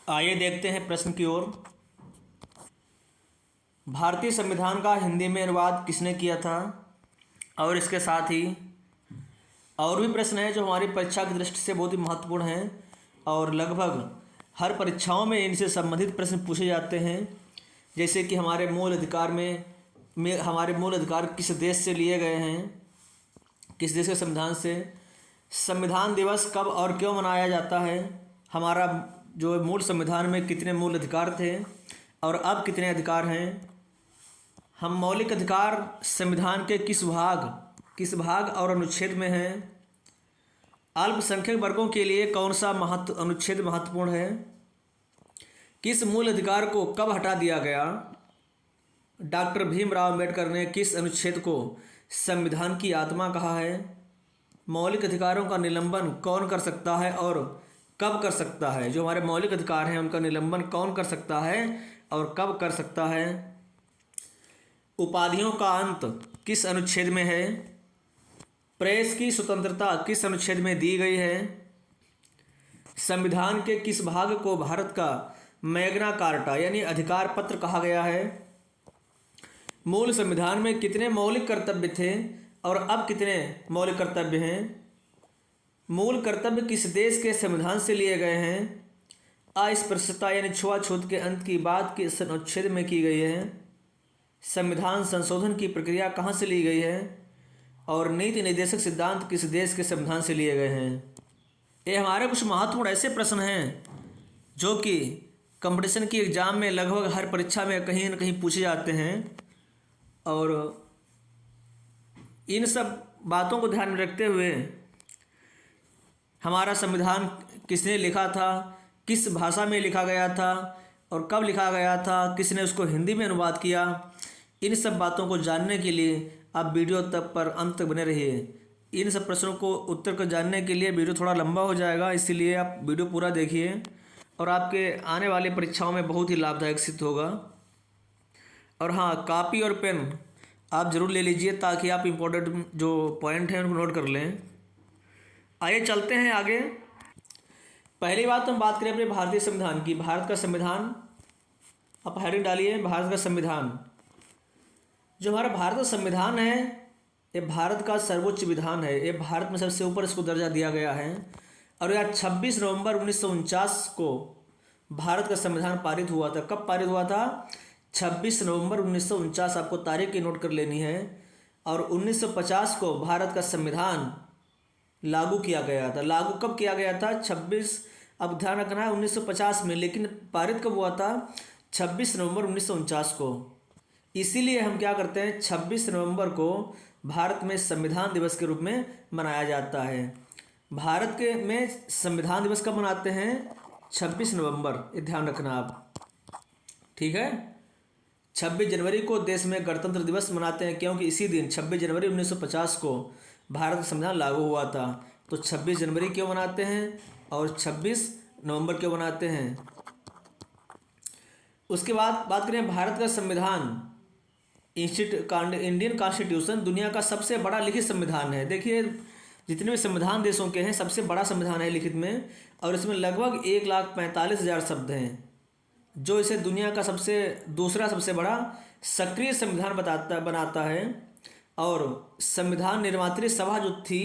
आइए देखते हैं प्रश्न की ओर। भारतीय संविधान का हिंदी में अनुवाद किसने किया था? और इसके साथ ही और भी प्रश्न हैं जो हमारी परीक्षा की दृष्टि से बहुत ही महत्वपूर्ण हैं और लगभग हर परीक्षाओं में इनसे संबंधित प्रश्न पूछे जाते हैं। जैसे कि हमारे मूल अधिकार में हमारे मूल अधिकार किस देश से लिए गए हैं, किस देश के संविधान से, संविधान दिवस कब और क्यों मनाया जाता है, हमारा जो मूल संविधान में कितने मूल अधिकार थे और अब कितने अधिकार हैं, हम मौलिक अधिकार संविधान के किस भाग और अनुच्छेद में हैं, अल्पसंख्यक वर्गों के लिए कौन सा अनुच्छेद महत्वपूर्ण है, किस मूल अधिकार को कब हटा दिया गया, डॉक्टर भीमराव अम्बेडकर ने किस अनुच्छेद को संविधान की आत्मा कहा है, मौलिक अधिकारों का निलंबन कौन कर सकता है और कब कर सकता है, जो हमारे मौलिक अधिकार हैं उनका निलंबन कौन कर सकता है और कब कर सकता है, उपाधियों का अंत किस अनुच्छेद में है, प्रेस की स्वतंत्रता किस अनुच्छेद में दी गई है, संविधान के किस भाग को भारत का मैग्ना कार्टा यानी अधिकार पत्र कहा गया है, मूल संविधान में कितने मौलिक कर्तव्य थे और अब कितने मौलिक कर्तव्य हैं, मूल कर्तव्य किस देश के संविधान से लिए गए हैं, अस्पृश्यता यानी छुआछूत के अंत की बात किस अनुच्छेद में की गई है, संविधान संशोधन की प्रक्रिया कहाँ से ली गई है और नीति निर्देशक सिद्धांत किस देश के संविधान से लिए गए हैं। ये हमारे कुछ महत्वपूर्ण ऐसे प्रश्न हैं जो कि कंपटीशन की एग्ज़ाम में लगभग हर परीक्षा में कहीं न कहीं पूछे जाते हैं और इन सब बातों को ध्यान में रखते हुए हमारा संविधान किसने लिखा था, किस भाषा में लिखा गया था और कब लिखा गया था, किसने उसको हिंदी में अनुवाद किया, इन सब बातों को जानने के लिए आप वीडियो तक पर अंत तक बने रहिए। इन सब प्रश्नों को उत्तर को जानने के लिए वीडियो थोड़ा लंबा हो जाएगा, इसलिए आप वीडियो पूरा देखिए और आपके आने वाली परीक्षाओं में बहुत ही लाभदायक सिद्ध होगा। और हाँ, कापी और पेन आप ज़रूर ले लीजिए ताकि आप इम्पोर्टेंट जो पॉइंट हैं उनको नोट कर लें। आइए चलते हैं आगे। पहली बात हम बात करें अपने भारतीय संविधान की। भारत का संविधान, आप हेडिंग डालिए भारत का संविधान। जो हमारा भारत का संविधान है ये भारत का सर्वोच्च विधान है, ये भारत में सबसे ऊपर इसको दर्जा दिया गया है और यह 26 नवंबर 1949 को भारत का संविधान पारित हुआ था। कब पारित हुआ था? 26 नवंबर 1949, आपको तारीख की नोट कर लेनी है। और 1950 को भारत का संविधान लागू किया गया था। लागू कब किया गया था? 26, अब ध्यान रखना है 1950 में, लेकिन पारित कब हुआ था? 26 नवंबर 1949 को। इसीलिए हम क्या करते हैं, 26 नवंबर को भारत में संविधान दिवस के रूप में मनाया जाता है। भारत के में संविधान दिवस कब मनाते हैं? 26 नवंबर, ये ध्यान रखना आप, ठीक है। 26 जनवरी को देश में गणतंत्र दिवस मनाते हैं क्योंकि इसी दिन 26 जनवरी 1950 को भारत का संविधान लागू हुआ था। तो 26 जनवरी क्यों मनाते हैं और 26 नवंबर क्यों मनाते हैं। उसके बाद बात करें भारत का संविधान, इंडियन कॉन्स्टिट्यूशन दुनिया का सबसे बड़ा लिखित संविधान है। देखिए जितने भी संविधान देशों के हैं सबसे बड़ा संविधान है लिखित में, और इसमें लगभग 1,45,000 शब्द हैं, जो इसे दुनिया का दूसरा सबसे बड़ा सक्रिय संविधान बनाता है। और संविधान निर्मात्री सभा जो थी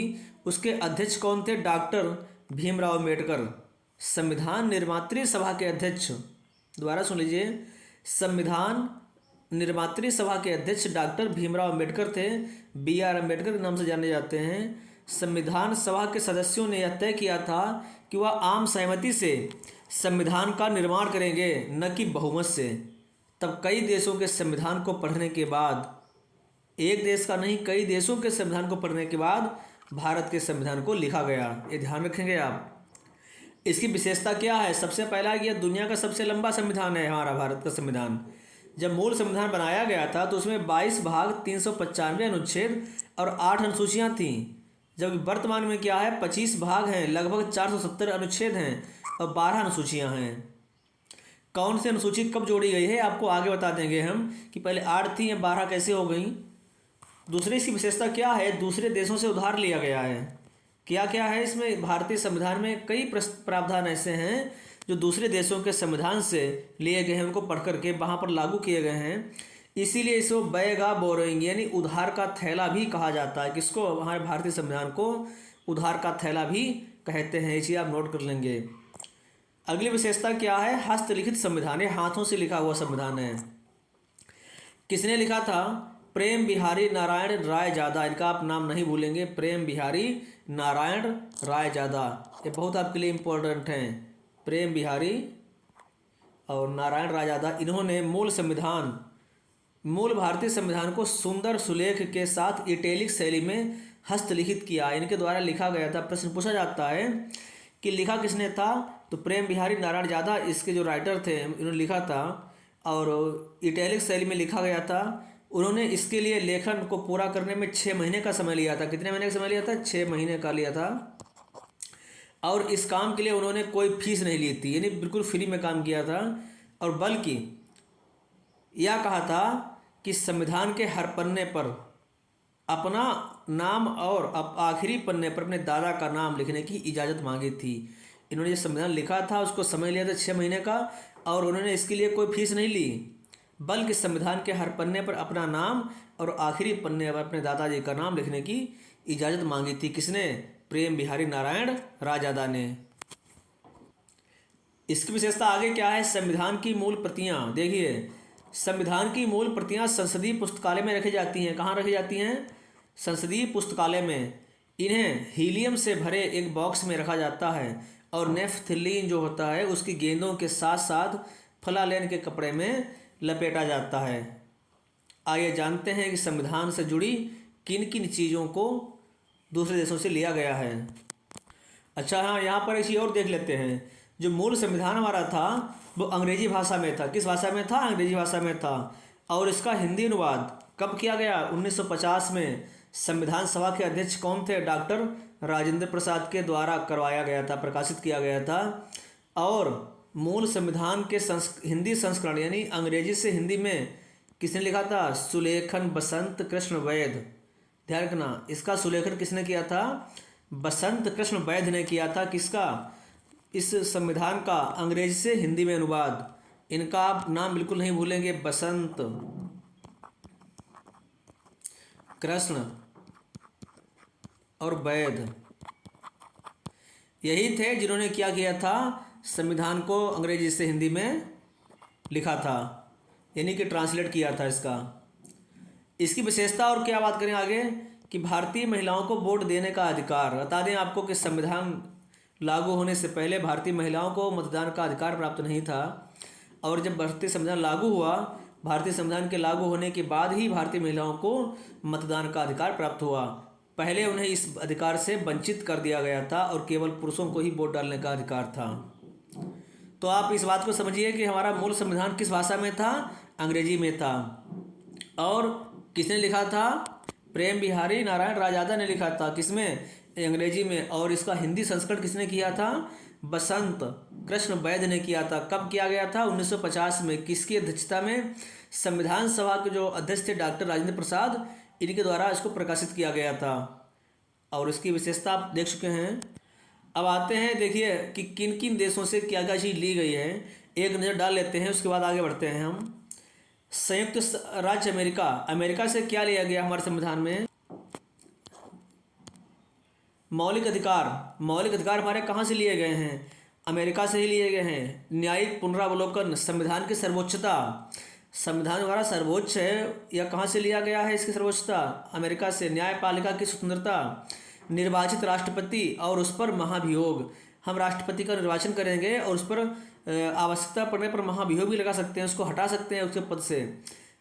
उसके अध्यक्ष कौन थे? डॉक्टर भीमराव अम्बेडकर। संविधान निर्मात्री सभा के अध्यक्ष, दोबारा सुन लीजिए, संविधान निर्मात्री सभा के अध्यक्ष डॉक्टर भीमराव अम्बेडकर थे, BR अम्बेडकर के नाम से जाने जाते हैं। संविधान सभा के सदस्यों ने यह तय किया था कि वह आम सहमति से संविधान का निर्माण करेंगे, न कि बहुमत से। तब कई देशों के संविधान को पढ़ने के बाद, एक देश का नहीं कई देशों के संविधान को पढ़ने के बाद भारत के संविधान को लिखा गया। ये ध्यान रखेंगे आप। इसकी विशेषता क्या है? सबसे पहला यह दुनिया का सबसे लंबा संविधान है हमारा भारत का संविधान। जब मूल संविधान बनाया गया था तो उसमें 22 भाग, 395 अनुच्छेद और 8 अनुसूचियाँ थीं, जबकि वर्तमान में क्या है, 25 भाग हैं, लगभग 470 अनुच्छेद हैं और 12 अनुसूचियाँ हैं। कौन सी अनुसूची कब जोड़ी गई है आपको आगे बता देंगे हम, कि पहले 8 थी या 12 कैसे हो गई। दूसरी इसकी विशेषता क्या है? दूसरे देशों से उधार लिया गया है। क्या क्या है इसमें? भारतीय संविधान में कई प्रावधान ऐसे हैं जो दूसरे देशों के संविधान से लिए गए हैं उनको पढ़ करके वहाँ पर लागू किए गए हैं, इसीलिए इसको बैग ऑफ बोरोइंग यानी उधार का थैला भी कहा जाता है। किसको? हमारे भारतीय संविधान को उधार का थैला भी कहते हैं। इसे आप नोट कर लेंगे। अगली विशेषता क्या है? हस्तलिखित संविधान। ये हाथों से लिखा हुआ संविधान है। किसने लिखा था? प्रेम बिहारी नारायण रायजादा। इनका आप नाम नहीं भूलेंगे, प्रेम बिहारी नारायण रायजादा। ये बहुत आपके लिए इम्पोर्टेंट हैं। प्रेम बिहारी और नारायण रायजादा, इन्होंने मूल भारतीय संविधान को सुंदर सुलेख के साथ इटैलिक शैली में हस्तलिखित किया। इनके द्वारा लिखा गया था। प्रश्न पूछा जाता है कि लिखा किसने था? तो प्रेम बिहारी नारायण जादा इसके जो राइटर थे इन्होंने लिखा था और इटैलिक शैली में लिखा गया था। उन्होंने इसके लिए लेखन को पूरा करने में 6 महीने का समय लिया था। कितने महीने का समय लिया था? 6 महीने का लिया था। और इस काम के लिए उन्होंने कोई फीस नहीं ली थी, यानी बिल्कुल फ्री में काम किया था। और बल्कि यह कहा था कि संविधान के हर पन्ने पर अपना नाम और आखिरी पन्ने पर अपने दादा का नाम लिखने की इजाज़त मांगी थी। इन्होंने जो संविधान लिखा था उसको समय लिया था 6 महीने का, और उन्होंने इसके लिए कोई फीस नहीं ली, बल्कि संविधान के हर पन्ने पर अपना नाम और आखिरी पन्ने पर अपने दादाजी का नाम लिखने की इजाज़त मांगी थी। किसने? प्रेम बिहारी नारायण रायजादा ने। इसकी विशेषता आगे क्या है? संविधान की मूल प्रतियां। देखिए, संविधान की मूल प्रतियां संसदीय पुस्तकालय में रखी जाती हैं। कहाँ रखी जाती हैं? संसदीय पुस्तकालय में। इन्हें हीलियम से भरे एक बॉक्स में रखा जाता है और नेफ्थलीन जो होता है उसकी गेंदों के साथ साथ फलालेन के कपड़े में लपेटा जाता है। आइए जानते हैं कि संविधान से जुड़ी किन किन चीज़ों को दूसरे देशों से लिया गया है। अच्छा, हाँ, यहाँ पर एक चीज़ और देख लेते हैं। जो मूल संविधान हमारा था वो अंग्रेजी भाषा में था। किस भाषा में था? अंग्रेजी भाषा में था। और इसका हिंदी अनुवाद कब किया गया? 1950 में। संविधान सभा के अध्यक्ष कौन थे? डॉक्टर राजेंद्र प्रसाद के द्वारा करवाया गया था, प्रकाशित किया गया था। और मूल संविधान के हिंदी संस्करण यानी अंग्रेजी से हिंदी में किसने लिखा था? सुलेखन बसंत कृष्ण वैद। ध्यान रखना, इसका सुलेखन किसने किया था? बसंत कृष्ण वैद ने किया था। किसका? इस संविधान का अंग्रेजी से हिंदी में अनुवाद। इनका आप नाम बिल्कुल नहीं भूलेंगे, बसंत कृष्ण और वैद। यही थे जिन्होंने क्या किया था? संविधान को अंग्रेजी से हिंदी में लिखा था, यानी कि ट्रांसलेट किया था इसका। इसकी विशेषता और क्या बात करें आगे कि भारतीय महिलाओं को वोट देने का अधिकार। बता दें आपको कि संविधान लागू होने से पहले भारतीय महिलाओं को मतदान का अधिकार प्राप्त नहीं था, और जब भारतीय संविधान लागू हुआ, भारतीय संविधान के लागू होने के बाद ही भारतीय महिलाओं को मतदान का अधिकार प्राप्त हुआ। पहले उन्हें इस अधिकार से वंचित कर दिया गया था और केवल पुरुषों को ही वोट डालने का अधिकार था। तो आप इस बात को समझिए कि हमारा मूल संविधान किस भाषा में था? अंग्रेजी में था। और किसने लिखा था? प्रेम बिहारी नारायण रायजादा ने लिखा था। किसमें? अंग्रेजी में। और इसका हिंदी संस्करण किसने किया था? बसंत कृष्ण वैद ने किया था। कब किया गया था? 1950 में। किसकी अध्यक्षता में? संविधान सभा के जो अध्यक्ष थे डॉक्टर राजेंद्र प्रसाद, इनके द्वारा इसको प्रकाशित किया गया था। और इसकी विशेषता आप देख चुके हैं। अब आते हैं, देखिए कि किन किन देशों से क्या क्या चीज़ ली गई है, एक नज़र डाल लेते हैं, उसके बाद आगे बढ़ते हैं हम। संयुक्त राज्य अमेरिका, अमेरिका से क्या लिया गया हमारे संविधान में? मौलिक अधिकार हमारे कहाँ से लिए गए हैं? अमेरिका से ही लिए गए हैं। न्यायिक पुनरावलोकन, संविधान की सर्वोच्चता, संविधान हमारा सर्वोच्च है, यह कहाँ से लिया गया है? इसकी सर्वोच्चता अमेरिका से। न्यायपालिका की स्वतंत्रता, निर्वाचित राष्ट्रपति और उस पर महाभियोग, हम राष्ट्रपति का निर्वाचन करेंगे और उस पर आवश्यकता पड़ने पर महाभियोग भी लगा सकते हैं, उसको हटा सकते हैं उसके पद से।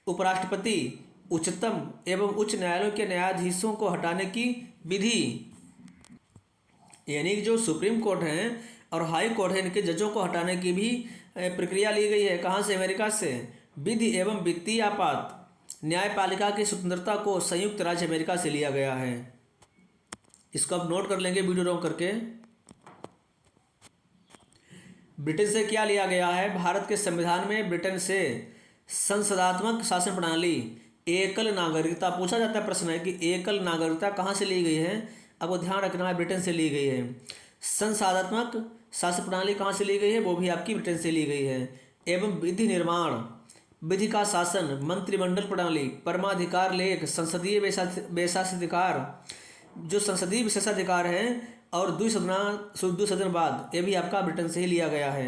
उपराष्ट्रपति, उच्चतम एवं उच्च न्यायालयों के न्यायाधीशों को हटाने की विधि, यानी कि जो सुप्रीम कोर्ट हैं और हाई कोर्ट है, इनके जजों को हटाने की भी प्रक्रिया ली गई है। कहाँ से? अमेरिका से। विधि एवं वित्तीय आपात, न्यायपालिका की स्वतंत्रता को संयुक्त राज्य अमेरिका से लिया गया है। इसको आप नोट कर लेंगे वीडियो रोक करके। ब्रिटेन से क्या लिया गया है? भारत के संविधान में ब्रिटेन से संसदात्मक शासन प्रणाली, एकल नागरिकता। पूछा जाता है प्रश्न है कि एकल नागरिकता कहाँ से ली गई है? आपको ध्यान रखना है, ब्रिटेन से ली गई है। संसदात्मक शासन प्रणाली कहाँ से ली गई है? वो भी आपकी ब्रिटेन से ली गई है। एवं विधि निर्माण, विधि का शासन, मंत्रिमंडल प्रणाली, परमाधिकार लेख, संसदीय विशेषाधिकार, जो संसदीय विशेषाधिकार हैं, और द्विसदनवाद, ये भी आपका ब्रिटेन से ही लिया गया है।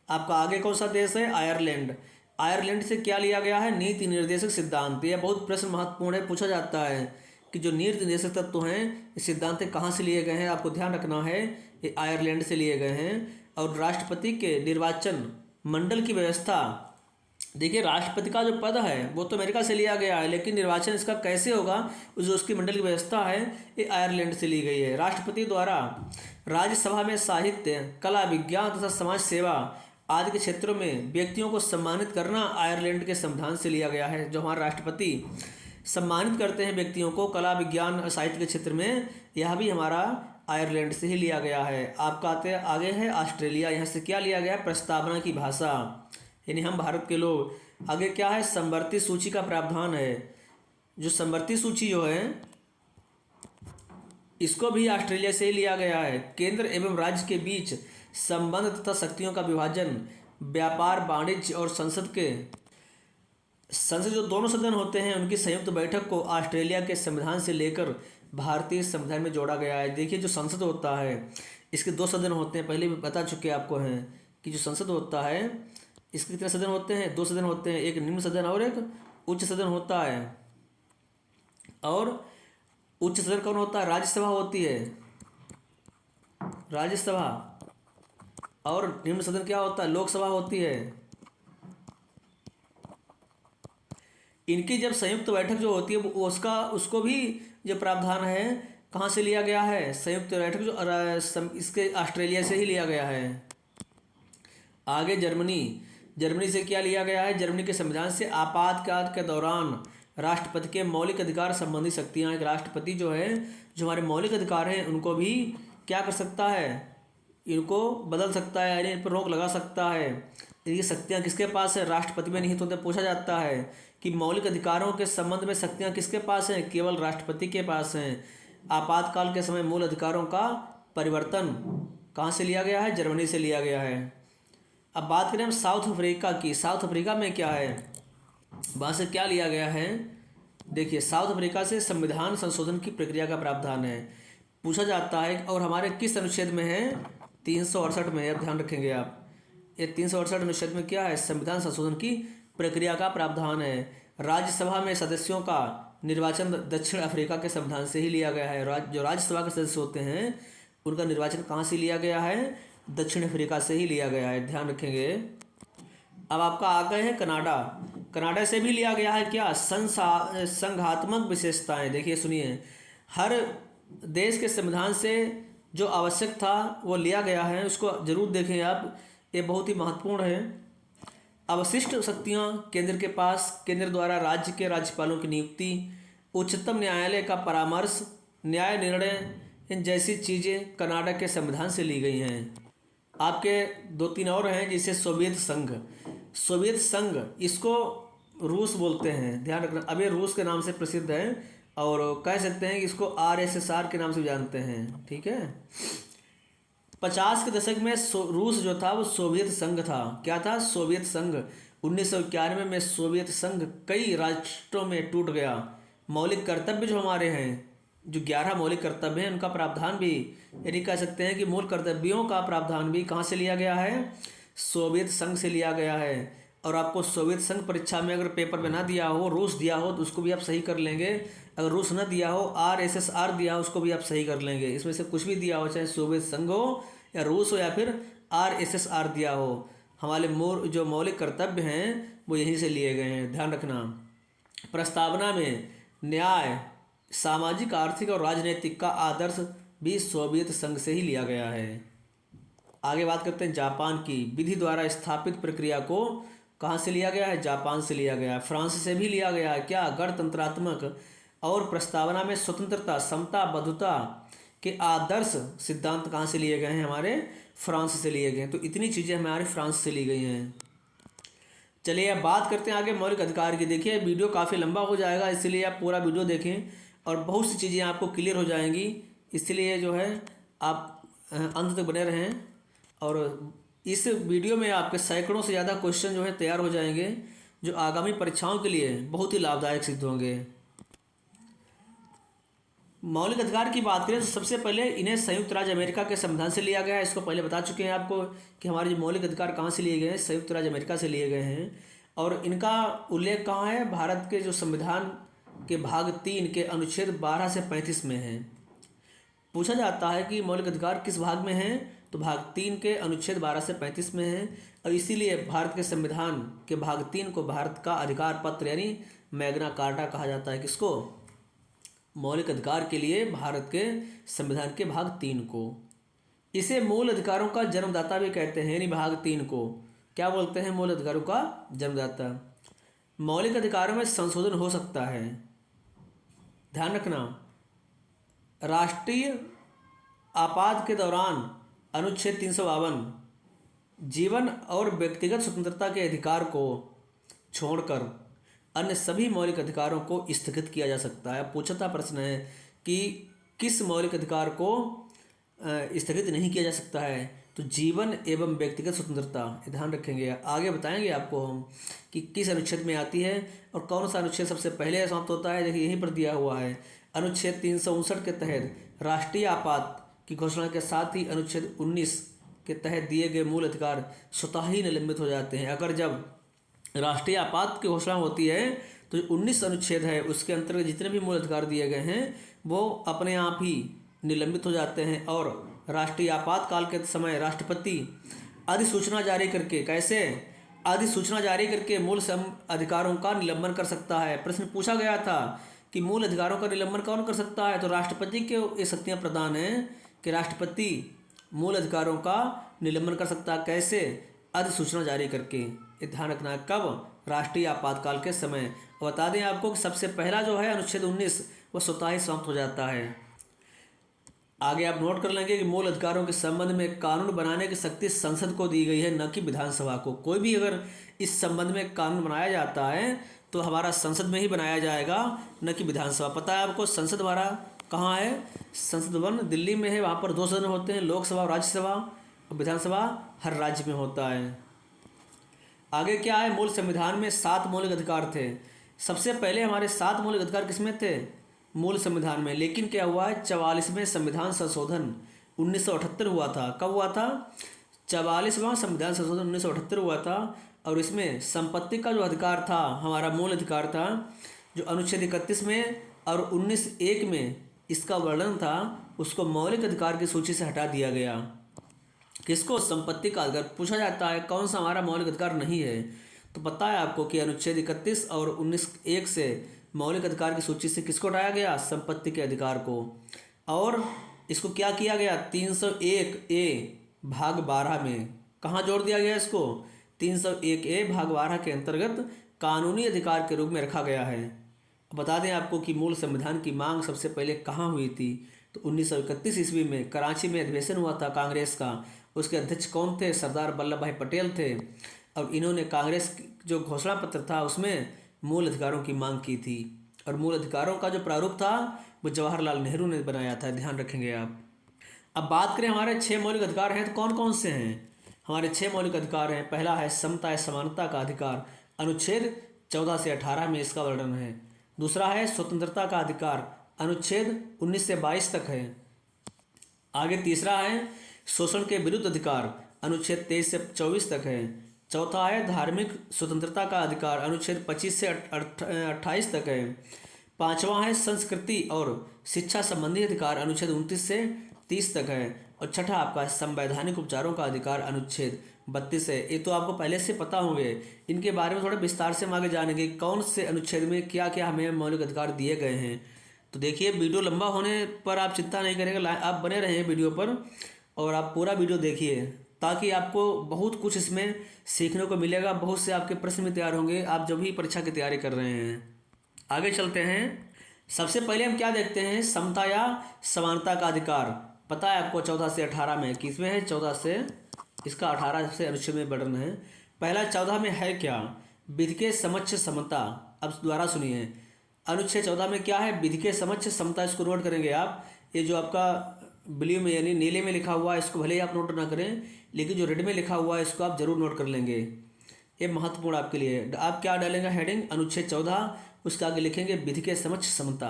आपका आगे कौन सा देश है? आयरलैंड। आयरलैंड से क्या लिया गया है? नीति निर्देशक सिद्धांत। यह बहुत प्रश्न महत्वपूर्ण है, पूछा जाता है कि जो नीति निर्देशक तत्व हैं, ये सिद्धांत कहाँ से लिए गए हैं? आपको ध्यान रखना है, ये आयरलैंड से लिए गए हैं। और राष्ट्रपति के निर्वाचन मंडल की व्यवस्था, देखिए राष्ट्रपति का जो पद है वो तो अमेरिका से लिया गया है, लेकिन निर्वाचन इसका कैसे होगा, जो उसकी मंडल की व्यवस्था है, ये आयरलैंड से ली गई है। राष्ट्रपति द्वारा राज्यसभा में साहित्य, कला, विज्ञान तथा समाज सेवा आदि के क्षेत्रों में व्यक्तियों को सम्मानित करना आयरलैंड के संविधान से लिया गया है। जो हमारे राष्ट्रपति सम्मानित करते हैं व्यक्तियों को कला, विज्ञान, साहित्य के क्षेत्र में, यह भी हमारा आयरलैंड से ही लिया गया है। आपका आगे है ऑस्ट्रेलिया। यहाँ से क्या लिया गया? प्रस्तावना की भाषा, यानी हम भारत के लोग। आगे क्या है? समवर्ती सूची का प्रावधान है। जो समवर्ती सूची जो है, इसको भी ऑस्ट्रेलिया से ही लिया गया है। केंद्र एवं राज्य के बीच संबंध तथा शक्तियों का विभाजन, व्यापार, वाणिज्य और संसद जो दोनों सदन होते हैं उनकी संयुक्त बैठक को ऑस्ट्रेलिया के संविधान से लेकर भारतीय संविधान में जोड़ा गया है। देखिए जो संसद होता है, इसके 2 सदन होते हैं, पहले भी बता चुके आपको हैं कि जो संसद होता है इसके कितने सदन होते हैं? 2 सदन होते हैं, एक निम्न सदन और एक उच्च सदन होता है। और उच्च सदन कौन होता है? राज्यसभा होती है, राज्यसभा। और निम्न सदन क्या होता है? लोकसभा होती है। इनकी जब संयुक्त बैठक जो होती है वो उसको भी जो प्रावधान है कहाँ से लिया गया है? संयुक्त बैठक जो इसके ऑस्ट्रेलिया से ही लिया गया है। आगे जर्मनी से क्या लिया गया है? जर्मनी के संविधान से आपातकाल के दौरान राष्ट्रपति के मौलिक अधिकार संबंधी शक्तियाँ, एक राष्ट्रपति जो है, जो हमारे मौलिक अधिकार हैं उनको भी क्या कर सकता है? इनको बदल सकता है, यानी इन पर रोक लगा सकता है। ये शक्तियाँ किसके पास है? राष्ट्रपति में। नहीं तो पूछा जाता है कि मौलिक अधिकारों के संबंध में शक्तियाँ किसके पास हैं? केवल राष्ट्रपति के पास हैं। आपातकाल के समय मूल अधिकारों का परिवर्तन कहाँ से लिया गया है? जर्मनी से लिया गया है। अब बात करें हम साउथ अफ्रीका की। साउथ अफ्रीका में क्या है, वहाँ से क्या लिया गया है? देखिए साउथ अफ्रीका से संविधान संशोधन की प्रक्रिया का प्रावधान है, पूछा जाता है। और हमारे किस अनुच्छेद में है? 368 में है, ध्यान रखेंगे आप। ये 368 अनुच्छेद में क्या है? संविधान संशोधन की प्रक्रिया का प्रावधान है। राज्यसभा में सदस्यों का निर्वाचन दक्षिण अफ्रीका के संविधान से ही लिया गया है। जो राज्यसभा के सदस्य होते हैं उनका निर्वाचन कहाँ से लिया गया है? दक्षिण अफ्रीका से ही लिया गया है, ध्यान रखेंगे। अब आपका आगे है कनाडा। कनाडा से भी लिया गया है क्या? संघात्मक विशेषताएं। देखिए सुनिए, हर देश के संविधान से जो आवश्यक था वो लिया गया है, उसको जरूर देखें आप, ये बहुत ही महत्वपूर्ण है। अवशिष्ट शक्तियाँ केंद्र के पास, केंद्र द्वारा राज्य के राज्यपालों की नियुक्ति, उच्चतम न्यायालय का परामर्श, न्याय निर्णय, इन जैसी चीज़ें कनाडा के संविधान से ली गई हैं। आपके 2-3 और हैं, जैसे सोवियत संघ। सोवियत संघ इसको रूस बोलते हैं, ध्यान रखना। अब ये रूस के नाम से प्रसिद्ध है और कह सकते हैं कि इसको RSSR के नाम से जानते हैं, ठीक है। 50 के दशक में रूस जो था वो सोवियत संघ था। क्या था? सोवियत संघ। 1991 में सोवियत संघ कई राष्ट्रों में टूट गया। मौलिक कर्तव्य जो हमारे हैं, जो 11 मौलिक कर्तव्य हैं, उनका प्रावधान भी, यानी कह सकते हैं कि मूल कर्तव्यों का प्रावधान भी कहाँ से लिया गया है? सोवियत संघ से लिया गया है। और आपको सोवियत संघ परीक्षा में अगर पेपर में ना दिया हो, रूस दिया हो, तो उसको भी आप सही कर लेंगे। अगर रूस ना दिया हो, RSSR दिया हो, उसको भी आप सही कर लेंगे। इसमें से कुछ भी दिया हो, चाहे सोवियत संघ हो या रूस हो या फिर RSSR दिया हो, हमारे जो मौलिक कर्तव्य हैं वो यहीं से लिए गए हैं, ध्यान रखना। प्रस्तावना में न्याय, सामाजिक, आर्थिक और राजनीतिक का आदर्श भी सोवियत संघ से ही लिया गया है। आगे बात करते हैं जापान की। विधि द्वारा स्थापित प्रक्रिया को कहाँ से लिया गया है? जापान से लिया गया है। फ्रांस से भी लिया गया है। क्या? गणतंत्रात्मक और प्रस्तावना में स्वतंत्रता, समता, बद्धता के आदर्श सिद्धांत कहाँ से लिए गए हैं? हमारे फ्रांस से लिए गए हैं। तो इतनी चीज़ें हमारे फ्रांस से ली गई हैं। चलिए अब बात करते हैं आगे मौलिक अधिकार की। देखिए वीडियो काफ़ी लंबा हो जाएगा, इसलिए आप पूरा वीडियो देखें और बहुत सी चीज़ें आपको क्लियर हो जाएंगी, इसलिए जो है आप अंत तक बने रहें। और इस वीडियो में आपके सैकड़ों से ज़्यादा क्वेश्चन जो है तैयार हो जाएंगे, जो आगामी परीक्षाओं के लिए बहुत ही लाभदायक सिद्ध होंगे। मौलिक अधिकार की बात करें तो सबसे पहले इन्हें संयुक्त राज्य अमेरिका के संविधान से लिया गया है। इसको पहले बता चुके हैं आपको कि हमारे जो मौलिक अधिकार कहाँ से लिए गए हैं, संयुक्त राज्य अमेरिका से लिए गए हैं। और इनका उल्लेख कहाँ है, भारत के जो संविधान के भाग 3 के अनुच्छेद 12 से 35 में है। पूछा जाता है कि मौलिक अधिकार किस भाग में है, तो भाग 3 के अनुच्छेद 12 से 35 में है। और इसीलिए भारत के संविधान के भाग 3 को भारत का अधिकार पत्र यानी मैग्ना कार्टा कहा जाता है। किसको? मौलिक अधिकार के लिए भारत के संविधान के भाग 3 को। इसे मूल अधिकारों का जन्मदाता भी कहते हैं, यानी भाग 3 को क्या बोलते हैं? मूल अधिकारों का जन्मदाता। मौलिक अधिकारों में संशोधन हो सकता है, ध्यान रखना। राष्ट्रीय आपात के दौरान अनुच्छेद 352 जीवन और व्यक्तिगत स्वतंत्रता के अधिकार को छोड़कर अन्य सभी मौलिक अधिकारों को स्थगित किया जा सकता है। पूछता प्रश्न है कि किस मौलिक अधिकार को स्थगित नहीं किया जा सकता है, तो जीवन एवं व्यक्तिगत स्वतंत्रता। ध्यान रखेंगे, आगे बताएंगे आपको हम कि किस अनुच्छेद में आती है और कौन सा अनुच्छेद सबसे पहले समाप्त होता है। देखिए यहीं पर दिया हुआ है, अनुच्छेद 359 के तहत राष्ट्रीय आपात की घोषणा के साथ ही अनुच्छेद 19 के तहत दिए गए मूल अधिकार स्वतः ही निलंबित हो जाते हैं। अगर जब राष्ट्रीय आपात की घोषणा होती है तो 19 अनुच्छेद है उसके अंतर्गत जितने भी मूल अधिकार दिए गए हैं वो अपने आप ही निलंबित हो जाते हैं। और राष्ट्रीय आपातकाल के समय राष्ट्रपति अधिसूचना जारी करके, कैसे? अधिसूचना जारी करके मूल अधिकारों का निलंबन कर सकता है। प्रश्न पूछा गया था कि मूल अधिकारों का निलंबन कौन कर सकता है, तो राष्ट्रपति के ये शक्तियाँ प्रदान हैं कि राष्ट्रपति मूल अधिकारों का निलंबन कर सकता है। कैसे? अधिसूचना जारी करके। ये ध्यान रखना है, कब? राष्ट्रीय आपातकाल के समय। बता दें आपको कि सबसे पहला जो है अनुच्छेद 19 वो स्वतः ही समाप्त हो जाता है। आगे आप नोट कर लेंगे कि मूल अधिकारों के संबंध में कानून बनाने की शक्ति संसद को दी गई है, न कि विधानसभा को। कोई भी अगर इस संबंध में कानून बनाया जाता है तो हमारा संसद में ही बनाया जाएगा, न कि विधानसभा। पता है आपको संसद हमारा कहाँ है? संसद भवन दिल्ली में है। वहाँ पर 2 सदन होते हैं, लोकसभा और राज्यसभा। और विधानसभा हर राज्य में होता है। आगे क्या है? मूल संविधान में 7 मौलिक अधिकार थे। सबसे पहले हमारे 7 मौलिक अधिकार किसमें थे? मूल संविधान में। लेकिन क्या हुआ है, 44वें संविधान संशोधन 1978 हुआ था। कब हुआ था? 44वां संविधान संशोधन 1978 हुआ था। और इसमें संपत्ति का जो अधिकार था, हमारा मूल अधिकार था, जो अनुच्छेद 31 में और 19(1) में इसका वर्णन था, उसको मौलिक अधिकार की सूची से हटा दिया गया। किसको? संपत्ति का अधिकार। पूछा जाता है कौन सा हमारा मौलिक अधिकार नहीं है, तो पता है आपको कि अनुच्छेद 31 और 19(1) से मौलिक अधिकार की सूची से किसको हटाया गया? संपत्ति के अधिकार को। और इसको क्या किया गया? 301(a) भाग 12 में कहाँ जोड़ दिया गया? इसको 301(a) भाग 12 के अंतर्गत कानूनी अधिकार के रूप में रखा गया है। बता दें आपको कि मूल संविधान की मांग सबसे पहले कहाँ हुई थी, तो 1931 ईस्वी में कराची में अधिवेशन हुआ था कांग्रेस का। उसके अध्यक्ष कौन थे? सरदार वल्लभ भाई पटेल थे। और इन्होंने कांग्रेस जो घोषणा पत्र था उसमें मूल अधिकारों की मांग की थी। और मूल अधिकारों का जो प्रारूप था वो जवाहरलाल नेहरू ने बनाया था, ध्यान रखेंगे आप। अब बात करें हमारे 6 मौलिक अधिकार हैं तो कौन कौन से हैं? हमारे 6 मौलिक अधिकार हैं। पहला है समता समानता का अधिकार, अनुच्छेद 14 से 18 में इसका वर्णन है। दूसरा है स्वतंत्रता का अधिकार, अनुच्छेद 19 से 22 तक है। आगे तीसरा है शोषण के विरुद्ध अधिकार, अनुच्छेद 23 से 24 तक है। चौथा है धार्मिक स्वतंत्रता का अधिकार, अनुच्छेद 25 से 28 तक है। पांचवा है संस्कृति और शिक्षा संबंधी अधिकार, अनुच्छेद 29 से 30 तक है। और छठा आपका संवैधानिक उपचारों का अधिकार, अनुच्छेद 32 है। ये तो आपको पहले से पता होंगे, इनके बारे में थोड़ा विस्तार से हम आगे जानेंगे कौन से अनुच्छेद में क्या क्या हमें मौलिक अधिकार दिए गए हैं। तो देखिए वीडियो लंबा होने पर आप चिंता नहीं करेंगे, आप बने रहें वीडियो पर और आप पूरा वीडियो देखिए ताकि आपको बहुत कुछ इसमें सीखने को मिलेगा। बहुत से आपके प्रश्न भी तैयार होंगे आप जब भी परीक्षा की तैयारी कर रहे हैं। आगे चलते हैं। सबसे पहले हम क्या देखते हैं? समता या समानता का अधिकार। पता है आपको 14 से 18 में, किसमें है? 14 से, इसका 18 से अनुच्छेद में वर्णन है। पहला 14 में है क्या? विधि के समक्ष समता। अब दोबारा सुनिए, अनुच्छेद 14 में क्या है? विधि के समक्ष समता। इसको नोट करेंगे आप। ये जो आपका ब्लू में यानी नीले में लिखा हुआ है इसको भले ही आप नोट ना करें, लेकिन जो रेड में लिखा हुआ है इसको आप जरूर नोट कर लेंगे। ये महत्वपूर्ण आपके लिए है। आप क्या डालेंगे हेडिंग, अनुच्छेद 14, उसके आगे लिखेंगे विधि के समक्ष समता।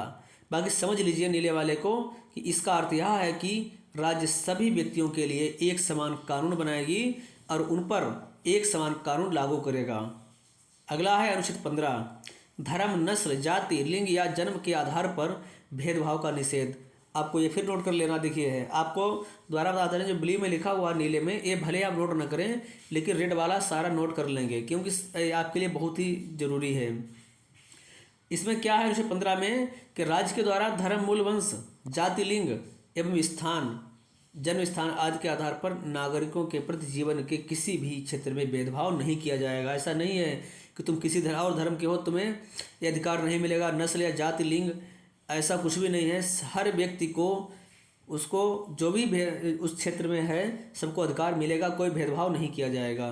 बाकी समझ लीजिए नीले वाले को कि इसका अर्थ यह है कि राज्य सभी व्यक्तियों के लिए एक समान कानून बनाएगी और उन पर एक समान कानून लागू करेगा। अगला है अनुच्छेद 15, धर्म, नस्ल, जाति, लिंग या जन्म के आधार पर भेदभाव का निषेध। आपको ये फिर नोट कर लेना। देखिए है आपको द्वारा बताते हैं जो ब्लू में लिखा हुआ नीले में, ये भले आप नोट न करें लेकिन रेड वाला सारा नोट कर लेंगे क्योंकि आपके लिए बहुत ही जरूरी है। इसमें क्या है अनुच्छेद 15 में कि राज्य के द्वारा धर्म, मूल, वंश, जाति, लिंग एवं स्थान, जन्म स्थान आदि के आधार पर नागरिकों के प्रति जीवन के किसी भी क्षेत्र में भेदभाव नहीं किया जाएगा। ऐसा नहीं है कि तुम किसी और धर्म के हो तुम्हें ये अधिकार नहीं मिलेगा, नस्ल या जाति, लिंग, ऐसा कुछ भी नहीं है। हर व्यक्ति को उसको जो भी उस क्षेत्र में है सबको अधिकार मिलेगा, कोई भेदभाव नहीं किया जाएगा।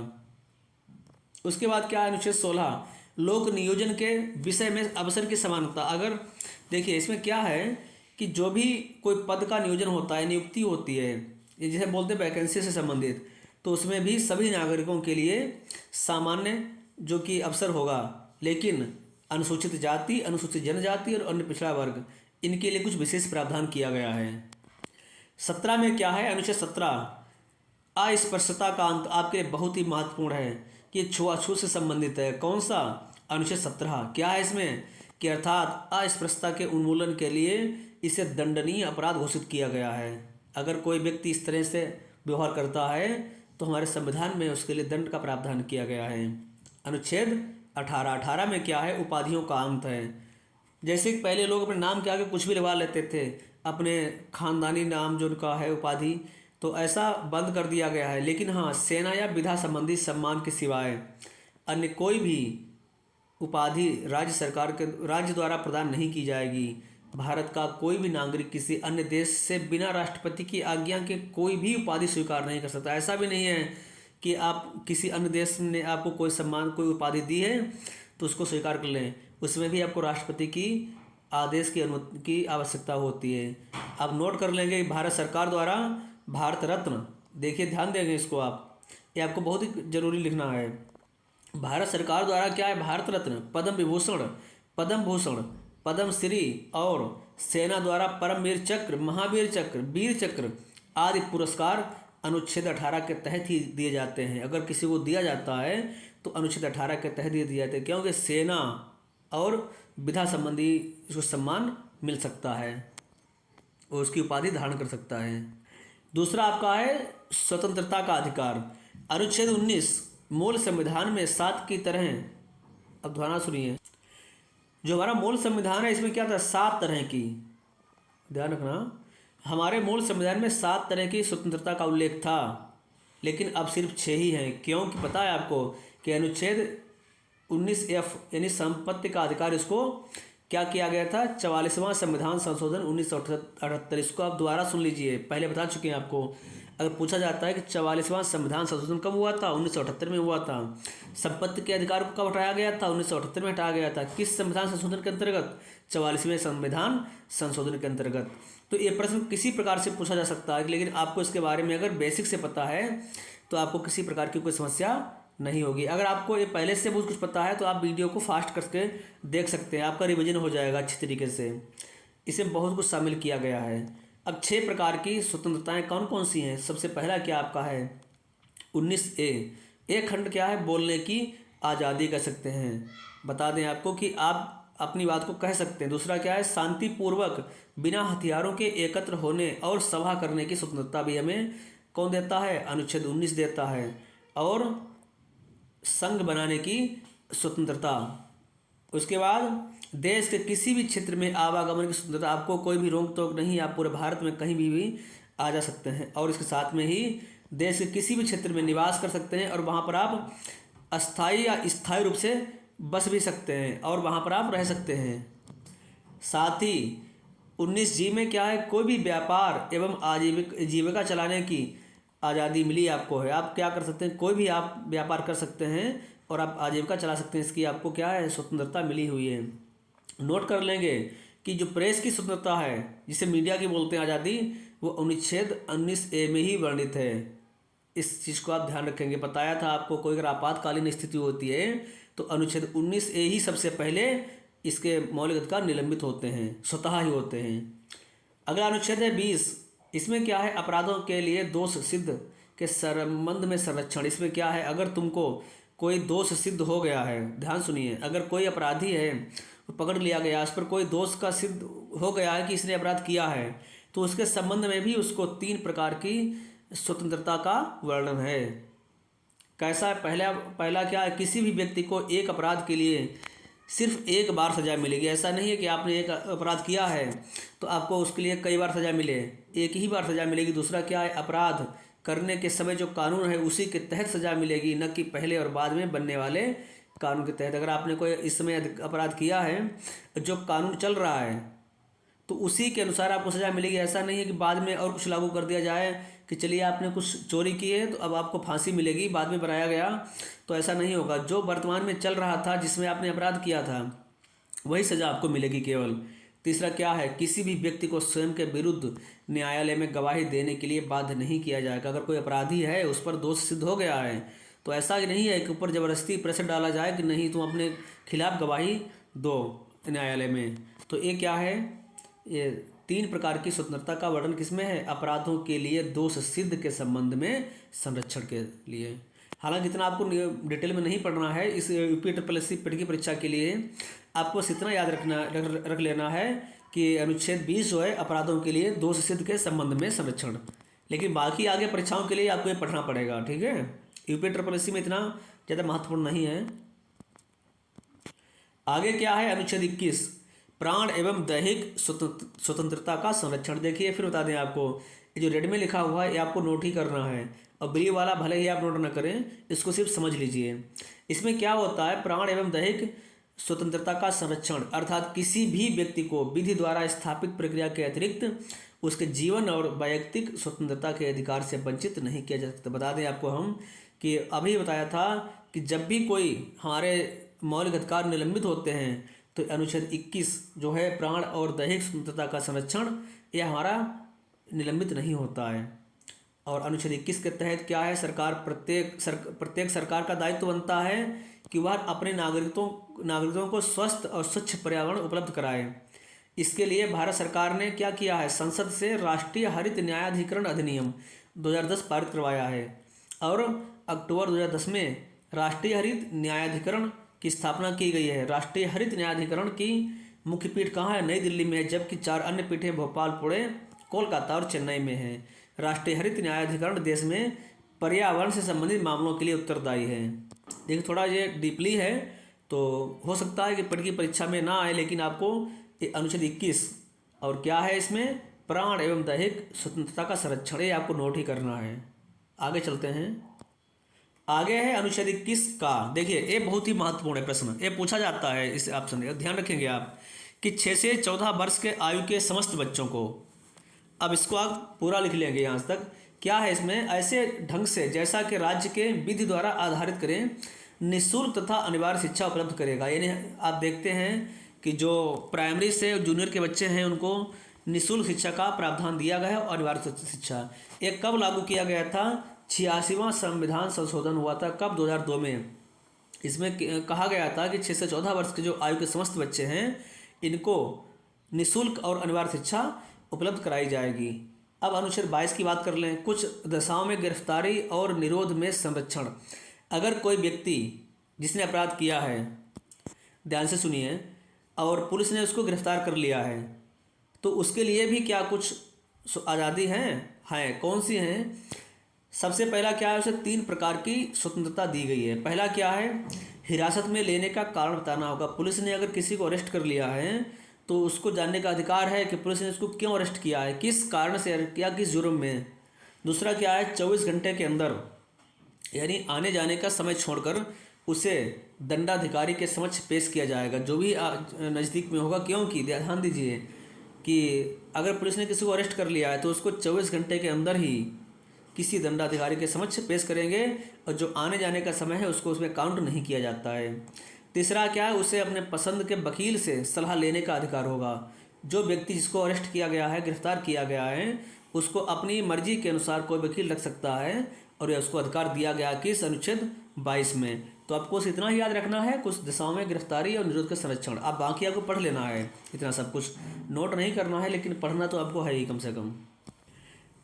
उसके बाद क्या है अनुच्छेद 16, लोक नियोजन के विषय में अवसर की समानता। अगर देखिए इसमें क्या है कि जो भी कोई पद का नियोजन होता है, नियुक्ति होती है, ये जिसे बोलते हैं वैकेंसी से संबंधित, तो उसमें भी सभी नागरिकों के लिए सामान्य जो कि अवसर होगा, लेकिन अनुसूचित जाति, अनुसूचित जनजाति और अन्य पिछड़ा वर्ग, इनके लिए कुछ विशेष प्रावधान किया गया है। 17 में क्या है अनुच्छेद 17, अस्पृश्यता का अंत आपके लिए बहुत ही महत्वपूर्ण है कि छुआछूत से संबंधित है। कौन सा? अनुच्छेद 17। क्या है इसमें कि अर्थात अस्पृश्यता के उन्मूलन के लिए इसे दंडनीय अपराध घोषित किया गया है। अगर कोई व्यक्ति इस तरह से व्यवहार करता है तो हमारे संविधान में उसके लिए दंड का प्रावधान किया गया है। अनुच्छेद 18 में क्या है? उपाधियों का अंत है। जैसे कि पहले लोग अपने नाम के आगे कुछ भी लगा लेते थे, अपने खानदानी नाम जो उनका है उपाधि, तो ऐसा बंद कर दिया गया है। लेकिन हाँ, सेना या विधा संबंधी सम्मान के सिवाय अन्य कोई भी उपाधि राज्य द्वारा प्रदान नहीं की जाएगी। भारत का कोई भी नागरिक किसी अन्य देश से बिना राष्ट्रपति की आज्ञा के कोई भी उपाधि स्वीकार नहीं कर सकता। ऐसा भी नहीं है कि आप किसी अन्य देश ने आपको कोई सम्मान, कोई उपाधि दी है तो उसको स्वीकार कर लें, उसमें भी आपको राष्ट्रपति की आदेश की अनुमति की आवश्यकता होती है। आप नोट कर लेंगे भारत सरकार द्वारा भारत रत्न, देखिए ध्यान देंगे इसको आप, ये आपको बहुत ही जरूरी लिखना है। भारत सरकार द्वारा क्या है? भारत रत्न, पद्म विभूषण, पद्म भूषण, पद्म श्री और सेना द्वारा परमवीर चक्र, महावीर चक्र, वीर चक्र आदि पुरस्कार अनुच्छेद 18 के तहत ही दिए जाते हैं। अगर किसी को दिया जाता है तो अनुच्छेद 18 के तहत दिए जाते हैं, क्योंकि सेना और विधा संबंधी इसको सम्मान मिल सकता है और उसकी उपाधि धारण कर सकता है। दूसरा आपका है स्वतंत्रता का अधिकार। अनुच्छेद 19 मूल संविधान में 7 की तरह, अब ध्यान सुनिए, जो हमारा मूल संविधान है इसमें क्या था? 7 तरह की, ध्यान रखना, हमारे मूल संविधान में 7 तरह की स्वतंत्रता का उल्लेख था, लेकिन अब सिर्फ 6 ही हैं। क्योंकि पता है आपको कि अनुच्छेद 19F यानी संपत्ति का अधिकार, इसको क्या किया गया था? 44वां संविधान संशोधन 1978। इसको आप दोबारा सुन लीजिए, पहले बता चुके हैं आपको। अगर पूछा जाता है कि 44वां संविधान संशोधन कब हुआ था? 1978 में हुआ था। संपत्ति के अधिकार को कब हटाया गया था? 1978 में हटाया गया था। किस संविधान संशोधन के अंतर्गत? 44वें संविधान संशोधन के अंतर्गत। तो ये प्रश्न किसी प्रकार से पूछा जा सकता है, लेकिन आपको इसके बारे में अगर बेसिक से पता है तो आपको किसी प्रकार की कोई समस्या नहीं होगी। अगर आपको ये पहले से बहुत कुछ पता है तो आप वीडियो को फास्ट करके देख सकते हैं, आपका रिवीजन हो जाएगा अच्छी तरीके से। इसमें बहुत कुछ शामिल किया गया है। अब 6 प्रकार की स्वतंत्रताएं कौन कौन सी हैं? सबसे पहला क्या आपका है? 19A। एक खंड क्या है? बोलने की आज़ादी कह सकते हैं, बता दें आपको कि आप अपनी बात को कह सकते हैं। दूसरा क्या है? शांतिपूर्वक बिना हथियारों के एकत्र होने और सभा करने की स्वतंत्रता भी हमें कौन देता है? अनुच्छेद 19 देता है। और संघ बनाने की स्वतंत्रता। उसके बाद देश के किसी भी क्षेत्र में आवागमन की स्वतंत्रता, आपको कोई भी रोक टोक नहीं, आप पूरे भारत में कहीं भी आ जा सकते हैं। और इसके साथ में ही देश के किसी भी क्षेत्र में निवास कर सकते हैं और वहाँ पर आप अस्थायी या स्थायी रूप से बस भी सकते हैं और वहाँ पर आप रह सकते हैं। साथ ही 19G में क्या है? कोई भी व्यापार एवं आजीविका चलाने की आज़ादी मिली आपको है। आप क्या कर सकते हैं? कोई भी आप व्यापार कर सकते हैं और आप आजीविका चला सकते हैं, इसकी आपको क्या है? स्वतंत्रता मिली हुई है। नोट कर लेंगे कि जो प्रेस की स्वतंत्रता है, जिसे मीडिया की बोलते हैं आज़ादी, वो अनुच्छेद 19A में ही वर्णित है। इस चीज़ को आप ध्यान रखेंगे। बताया था आपको, कोई अगर आपातकालीन स्थिति होती है तो अनुच्छेद 19A ही सबसे पहले इसके मौलिक अधिकार निलंबित होते हैं, स्वतः ही होते हैं। अगला अनुच्छेद है 20। इसमें क्या है? अपराधों के लिए दोष सिद्ध के संबंध में संरक्षण। इसमें क्या है? अगर तुमको कोई दोष सिद्ध हो गया है, ध्यान सुनिए, अगर कोई अपराधी है, पकड़ लिया गया, उस पर कोई दोष का सिद्ध हो गया है कि इसने अपराध किया है, तो उसके संबंध में भी उसको 3 प्रकार की स्वतंत्रता का वर्णन है। कैसा? पहला क्या है? किसी भी व्यक्ति को एक अपराध के लिए सिर्फ एक बार सज़ा मिलेगी। ऐसा नहीं है कि आपने एक अपराध किया है तो आपको उसके लिए कई बार सज़ा मिले, एक ही बार सज़ा मिलेगी। दूसरा क्या है? अपराध करने के समय जो कानून है उसी के तहत सज़ा मिलेगी, न कि पहले और बाद में बनने वाले कानून के तहत। अगर आपने कोई इस समय अपराध किया है, जो कानून चल रहा है, तो उसी के अनुसार आपको सज़ा मिलेगी। ऐसा नहीं है कि बाद में और कुछ लागू कर दिया जाए कि चलिए आपने कुछ चोरी की है तो अब आपको फांसी मिलेगी, बाद में बनाया गया, तो ऐसा नहीं होगा। जो वर्तमान में चल रहा था, जिसमें आपने अपराध किया था, वही सज़ा आपको मिलेगी केवल। तीसरा क्या है? किसी भी व्यक्ति को स्वयं के विरुद्ध न्यायालय में गवाही देने के लिए बाध्य नहीं किया जाएगा। अगर कोई अपराधी है, उस पर दोष सिद्ध हो गया है, तो ऐसा नहीं है कि ऊपर ज़बरदस्ती प्रेशर डाला जाए कि नहीं तुम अपने खिलाफ गवाही दो न्यायालय में। तो ये क्या है? ये 3 प्रकार की स्वतंत्रता का वर्णन किसमें है? अपराधों के लिए दोष सिद्ध के संबंध में संरक्षण के लिए। हालांकि इतना आपको डिटेल में नहीं पढ़ना है। इस UPSSC पेट की परीक्षा के लिए आपको बस इतना याद रख लेना है कि अनुच्छेद 20 जो है अपराधों के लिए दोष सिद्ध के संबंध में संरक्षण। लेकिन बाकी आगे परीक्षाओं के लिए आपको ये पढ़ना पड़ेगा, ठीक है। UPSSC में इतना ज़्यादा महत्वपूर्ण नहीं है। आगे क्या है? अनुच्छेद 21, प्राण एवं दैहिक स्वतंत्रता का संरक्षण। देखिए फिर बता दें आपको, ये जो रेड में लिखा हुआ है ये आपको नोट ही करना है, और ब्लू वाला भले ही आप नोट न करें, इसको सिर्फ समझ लीजिए। इसमें क्या होता है? प्राण एवं दैहिक स्वतंत्रता का संरक्षण, अर्थात किसी भी व्यक्ति को विधि द्वारा स्थापित प्रक्रिया के अतिरिक्त उसके जीवन और वैयक्तिक स्वतंत्रता के अधिकार से वंचित नहीं किया जा सकता। बता दें आपको हम कि अभी बताया था कि जब भी कोई हमारे मौलिक अधिकार निलंबित होते हैं तो अनुच्छेद 21 जो है प्राण और दैहिक स्वतंत्रता का संरक्षण, यह हमारा निलंबित नहीं होता है। और अनुच्छेद 21 के तहत क्या है? प्रत्येक सरकार का दायित्व बनता है कि वह अपने नागरिकों को स्वस्थ और स्वच्छ पर्यावरण उपलब्ध कराए। इसके लिए भारत सरकार ने क्या किया है? संसद से राष्ट्रीय हरित न्यायाधिकरण अधिनियम 2010 पारित करवाया है, और अक्टूबर 2010 में राष्ट्रीय हरित न्यायाधिकरण की स्थापना की गई है। राष्ट्रीय हरित न्यायाधिकरण की मुख्य पीठ कहाँ है? नई दिल्ली में है, जबकि 4 अन्य पीठें भोपाल, पुणे, कोलकाता और चेन्नई में है। राष्ट्रीय हरित न्यायाधिकरण देश में पर्यावरण से संबंधित मामलों के लिए उत्तरदायी है। देखिए थोड़ा ये डीपली है, तो हो सकता है कि पेट की परीक्षा में ना आए, लेकिन आपको अनुच्छेद 21 और क्या है इसमें? प्राण एवं दैहिक स्वतंत्रता का संरक्षण, ये आपको नोट ही करना है। आगे चलते हैं। आगे है अनुच्छेद 21 का। देखिए ये बहुत ही महत्वपूर्ण है प्रश्न, ये पूछा जाता है इस ऑप्शन में, ध्यान रखेंगे आप कि 6 से 14 वर्ष के आयु के समस्त बच्चों को, अब इसको आप पूरा लिख लेंगे यहाँ तक। क्या है इसमें? ऐसे ढंग से जैसा कि राज्य के विधि द्वारा आधारित करें, निःशुल्क तथा अनिवार्य शिक्षा उपलब्ध करेगा। यानी आप देखते हैं कि जो प्राइमरी से जूनियर के बच्चे हैं उनको निःशुल्क शिक्षा का प्रावधान दिया गया है, और अनिवार्य शिक्षा। ये कब लागू किया गया था? 86वां संविधान संशोधन हुआ था, कब? 2002 में। इसमें कहा गया था कि 6 से 14 वर्ष के जो आयु के समस्त बच्चे हैं इनको निःशुल्क और अनिवार्य शिक्षा उपलब्ध कराई जाएगी। अब अनुच्छेद 22 की बात कर लें। कुछ दशाओं में गिरफ्तारी और निरोध में संरक्षण। अगर कोई व्यक्ति जिसने अपराध किया है, ध्यान से सुनिए, और पुलिस ने उसको गिरफ्तार कर लिया है, तो उसके लिए भी क्या कुछ आज़ादी हैं? कौन सी हैं? सबसे पहला क्या है? उसे 3 प्रकार की स्वतंत्रता दी गई है। पहला क्या है? हिरासत में लेने का कारण बताना होगा। पुलिस ने अगर किसी को अरेस्ट कर लिया है तो उसको जानने का अधिकार है कि पुलिस ने उसको क्यों अरेस्ट किया है, किस कारण से किया, किस जुर्म में। दूसरा क्या है? 24 घंटे के अंदर, यानी आने जाने का समय छोड़कर उसे दंडाधिकारी के समक्ष पेश किया जाएगा, जो भी नज़दीक में होगा। क्योंकि ध्यान दीजिए कि अगर पुलिस ने किसी को अरेस्ट कर लिया है तो उसको 24 घंटे के अंदर ही किसी दंडाधिकारी के समक्ष पेश करेंगे, और जो आने जाने का समय है उसको उसमें काउंट नहीं किया जाता है। तीसरा क्या है? उसे अपने पसंद के वकील से सलाह लेने का अधिकार होगा। जो व्यक्ति जिसको अरेस्ट किया गया है, गिरफ्तार किया गया है, उसको अपनी मर्जी के अनुसार कोई वकील रख सकता है, और यह उसको अधिकार दिया गया किस अनुच्छेद 22 में। तो आपको बस इतना ही याद रखना है, कुछ दिशाओं में गिरफ्तारी और निरोध का संरक्षण। अब बाकी आपको पढ़ लेना है, इतना सब कुछ नोट नहीं करना है, लेकिन पढ़ना तो आपको है ही कम से कम।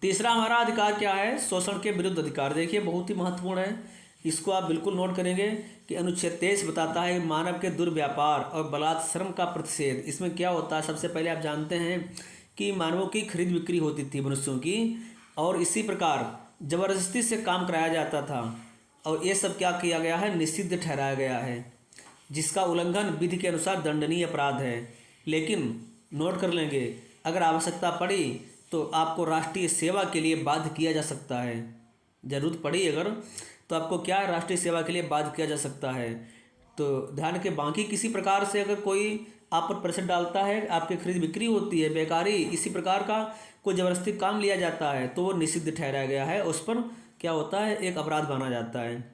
तीसरा हमारा अधिकार क्या है? शोषण के विरुद्ध अधिकार। देखिए बहुत ही महत्वपूर्ण है, इसको आप बिल्कुल नोट करेंगे कि अनुच्छेद 23 बताता है मानव के दुर्व्यापार और बलात् श्रम का प्रतिषेध। इसमें क्या होता है? सबसे पहले आप जानते हैं कि मानवों की खरीद बिक्री होती थी, मनुष्यों की, और इसी प्रकार ज़बरदस्ती से काम कराया जाता था, और ये सब क्या किया गया है? निषिद्ध ठहराया गया है, जिसका उल्लंघन विधि के अनुसार दंडनीय अपराध है। लेकिन नोट कर लेंगे, अगर आवश्यकता पड़ी तो आपको राष्ट्रीय सेवा के लिए बाध्य किया जा सकता है। जरूरत पड़ी अगर, तो आपको क्या है? राष्ट्रीय सेवा के लिए बाध्य किया जा सकता है। तो ध्यान के बाकी किसी प्रकार से अगर कोई आप पर प्रेशर डालता है, आपकी खरीद बिक्री होती है, बेकारी इसी प्रकार का कोई ज़बरदस्ती काम लिया जाता है, तो वो निषिद्ध ठहराया गया है, उस पर क्या होता है? एक अपराध माना जाता है।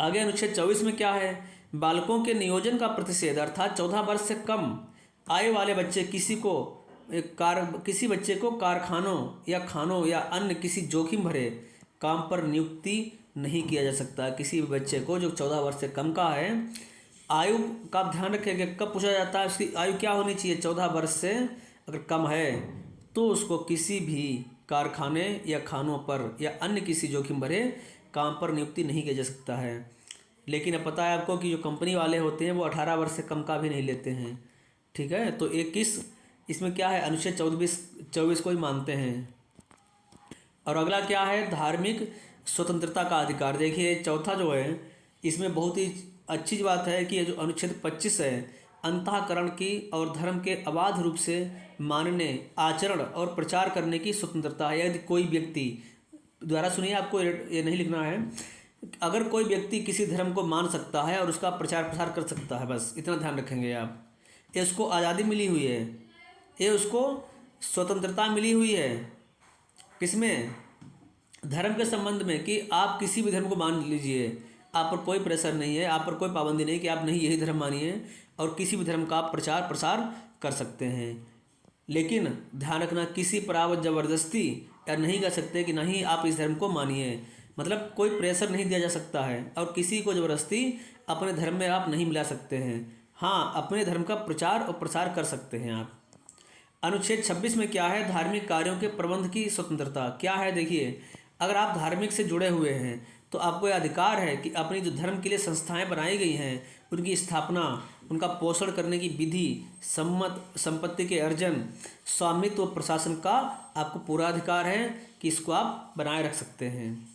आगे अनुच्छेद 24 में क्या है? बालकों के नियोजन का प्रतिषेध, अर्थात 14 वर्ष से कम आयु वाले बच्चे किसी बच्चे को कारखानों या खानों या अन्य किसी जोखिम भरे काम पर नियुक्ति नहीं किया जा सकता। किसी भी बच्चे को जो 14 वर्ष से कम का है, आयु का आप ध्यान रखेंगे, कब पूछा जाता है उसकी आयु क्या होनी चाहिए? 14 वर्ष से अगर कम है तो उसको किसी भी कारखाने या खानों पर या अन्य किसी जोखिम भरे काम पर नियुक्ति नहीं किया जा सकता है। लेकिन अब पता है आपको कि जो कंपनी वाले होते हैं वो 18 वर्ष से कम का भी नहीं लेते हैं, ठीक है। तो एक इसमें क्या है? अनुच्छेद 24 को ही मानते हैं। और अगला क्या है? धार्मिक स्वतंत्रता का अधिकार। देखिए चौथा जो है, इसमें बहुत ही अच्छी बात है कि ये जो अनुच्छेद 25 है, अंतःकरण की और धर्म के अबाध रूप से मानने, आचरण और प्रचार करने की स्वतंत्रता है। यदि कोई व्यक्ति द्वारा, सुनिए आपको ये नहीं लिखना है, अगर कोई व्यक्ति किसी धर्म को मान सकता है और उसका प्रचार प्रसार कर सकता है, बस इतना ध्यान रखेंगे आप। ये उसको आज़ादी मिली हुई है, ये उसको स्वतंत्रता मिली हुई है। किसमें? धर्म के संबंध में, कि आप किसी भी धर्म को मान लीजिए, आप पर कोई प्रेशर नहीं है, आप पर कोई पाबंदी नहीं कि आप नहीं यही धर्म मानिए, और किसी भी धर्म का आप प्रचार प्रसार कर सकते हैं। लेकिन ध्यान रखना, किसी पर आप ज़बरदस्ती या नहीं कर सकते कि नहीं आप इस धर्म को मानिए, मतलब कोई प्रेशर नहीं दिया जा सकता है, और किसी को ज़बरदस्ती अपने धर्म में आप नहीं मिला सकते हैं। हाँ, अपने धर्म का प्रचार और प्रसार कर सकते हैं आप। अनुच्छेद 26 में क्या है? धार्मिक कार्यों के प्रबंध की स्वतंत्रता। क्या है? देखिए, अगर आप धार्मिक से जुड़े हुए हैं तो आपको यह अधिकार है कि अपनी जो धर्म के लिए संस्थाएं बनाई गई हैं, उनकी स्थापना, उनका पोषण करने की विधि, संपत्ति के अर्जन, स्वामित्व, प्रशासन का आपको पूरा अधिकार है कि इसको आप बनाए रख सकते हैं।